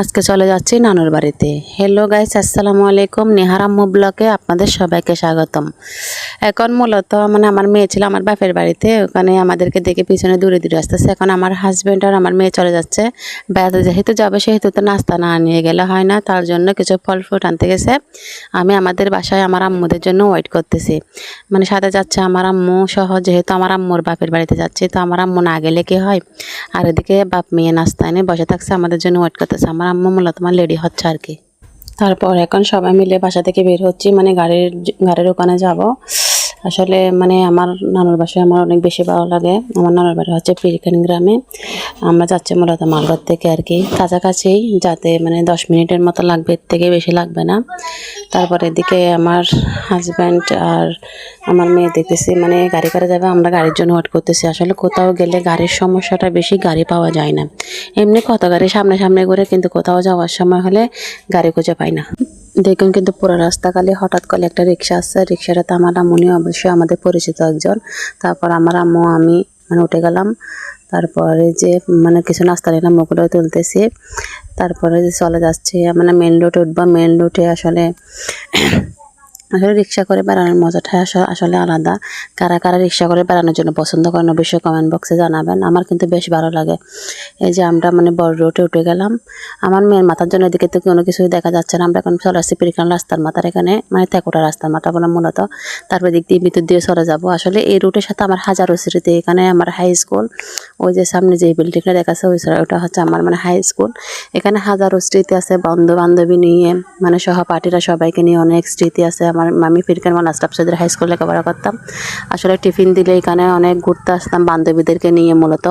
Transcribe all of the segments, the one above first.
আজকে চলে যাচ্ছি নানুর বাড়িতে। হ্যালো গাইস, আসসালামু আলাইকুম। নেহার আম্মু ব্লগে আপনাদের সবাইকে স্বাগতম। এখন মূলত আমার মেয়ে ছিল আমার বাপের বাড়িতে, ওখানে আমাদেরকে দেখে পিছনে দূরে দূরে আসতেছে। এখন আমার হাজব্যান্ড আর আমার মেয়ে চলে যাচ্ছে বেড়াতে। যেহেতু যাবে সেহেতু তো নাস্তা না নিয়ে গেলে হয় না, তার জন্য কিছু ফল ফ্রুট আনতে গেছে। আমি আমাদের বাসায় আমার আম্মুদের জন্য ওয়েট করতেছি, সাথে যাচ্ছে আমার আম্মু সহ। যেহেতু আমার আম্মুর বাপের বাড়িতে যাচ্ছে, তো আমার আম্মু না গেলে কি হয়। আর এদিকে বাপ মেয়ে নাস্তা এনে বসে থাকছে, আমাদের জন্য ওয়েট করতেছে। আমার আম্মু মূলত লেডি হচ্ছে আর কি। তারপর এখন সবাই মিলে বাসা থেকে বের হচ্ছি, গাড়ির ওখানে যাব। আসলে আমার নানুর বাসায় আমার অনেক বেশি ভালো লাগে। আমার নানুর বাড়ি হচ্ছে পিরখান গ্রামে। আমরা যাচ্ছি মূলত মালঘর থেকে আর কি, কাছাকাছি, যাতে 10 মিনিটের মতো লাগবে, এর থেকে বেশি লাগবে না। তারপর এদিকে আমার হাজব্যান্ড আর আমার মেয়ে দেখতেছি গাড়ি করে যাবে, আমরা গাড়ির জন্য ওয়েট করতেছি। আসলে কোথাও গেলে গাড়ির সমস্যাটা বেশি, গাড়ি পাওয়া যায় না। এমনি কত গাড়ি সামনে সামনে করে, কিন্তু কোথাও যাওয়ার সময় হলে গাড়ি খুঁজে পাই না। দেখুন কিন্তু পুরো রাস্তা খালি, হঠাৎ করে একটা রিক্সা আসছে। রিক্সাটাতে আমার আম্মুনি অবশ্যই আমাদের পরিচিত একজন। তারপর আমার আম্মু আমি উঠে গেলাম। তারপরে যে কিছু নাস্তা নিলাম, ওগুলো তুলতেছি। তারপরে যে চলে যাচ্ছে মেন রোডে উঠবো। মেন রোডে আসলে রিক্সা করে বেড়ানোর মজাটা আসলে আলাদা। কারা কারা রিক্সা করে বেড়ানোর জন্য পছন্দ করেন অবশ্যই কমেন্ট বক্সে জানাবেন। আমার কিন্তু বেশ ভালো লাগে। এই যে আমরা বড় রোডে উঠে গেলাম। আমার মেয়ের মাথার জন্য এদিকে তো কোনো কিছুই দেখা যাচ্ছে না। আমরা এখন চলে আসছি পিরিখান রাস্তার মাথার এখানে, তেকোটা রাস্তার মাথা বলে মূলত। তারপর দিক দিয়ে ভিতর দিয়ে চলে যাব। আসলে এই রুটের সাথে আমার হাজারো স্মৃতি। এখানে আমার হাই স্কুল, ওই যে সামনে যে বিল্ডিংটা দেখাচ্ছে ওটা হচ্ছে আমার হাই স্কুল। এখানে হাজারো স্মৃতি আছে, বন্ধু বান্ধবী নিয়ে সহপাঠীরা সবাইকে নিয়ে অনেক স্মৃতি আছে। আমি পিরখান আশরাফ চৌধুরী হাই স্কুলে লেখাপড়া করতাম। আসলে টিফিন দিলে এখানে অনেক ঘুরতে আসতাম বান্ধবীদেরকে নিয়ে মূলত।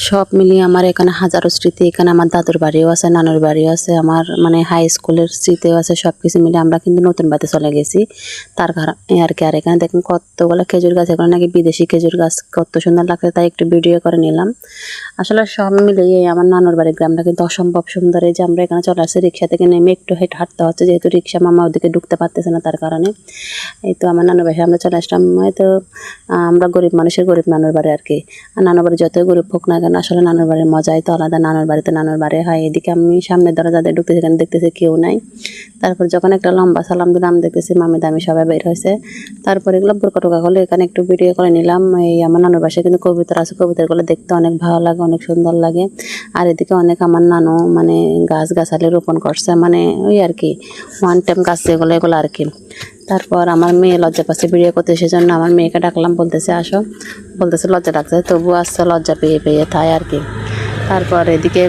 সব মিলিয়ে আমার এখানে হাজারো স্মৃতি। এখানে আমার দাদুর বাড়িও আছে, নানুর বাড়িও আছে, আমার হাই স্কুলের স্মৃতিও আছে। সব কিছু মিলে আমরা কিন্তু নতুন বাড়িতে চলে গেছি। তার কারণে আর কি। আর এখানে দেখুন কতগুলো খেজুর গাছ, এখানে নাকি বিদেশি খেজুর গাছ, কত সুন্দর লাগছে, তাই একটু ভিডিও করে নিলাম। আসলে সব মিলিয়ে আমার নানুর বাড়ির গ্রামটা কিন্তু অসম্ভব সুন্দর। এই যে আমরা এখানে চলে আসছি, রিক্সা থেকে নেমে একটু হেঁটে হাঁটতে হচ্ছে, যেহেতু রিক্সা মামা ওদিকে ঢুকতে পারতেছে না, তার কারণে। এই তো আমার নানুর বাসায় আমরা চলে আসলাম। তো আমরা গরিব মানুষের গরিব নানুর বাড়ি আর কি। আর নানুর বাড়ি যতই গরিব হোক না কেন, আসলে নানুর বাড়ির মজাই তো আলাদা। নানুর বাড়িতে নানুর বাড়ি হয়। এদিকে আমি সামনের দরজা দিয়ে ঢুকতেছি, এখানে দেখতেছি কেউ নাই। তারপর যখন একটা লম্বা সালাম দিলাম, দেখতেছি মামি দামি সবাই বের হয়েছে। তারপর এগুলো বোরকা টোকা করলে এখানে একটু ভিডিও করে নিলাম। এই আমার নানুর বাসায় কিন্তু কবিতা আছে, কবিতাগুলো দেখতে অনেক ভালো লাগে, অনেক সুন্দর লাগে। আর এদিকে অনেক আমার নানু গাছ গাছালি রোপণ করছে, ওই আর কি ওয়ান টাইম গাছ যেগুলো এগুলো আর কি। তারপর আমার মেয়ে লজ্জা পাচ্ছে ভিডিও করতে, সেজন্য আমার মেয়েকে ডাকলাম, বলতেছে আসো, বলতেছে লজ্জা ডাকছে, তবু আসছে লজ্জা পেয়ে পেয়ে তাই আর কি। তারপর এদিকে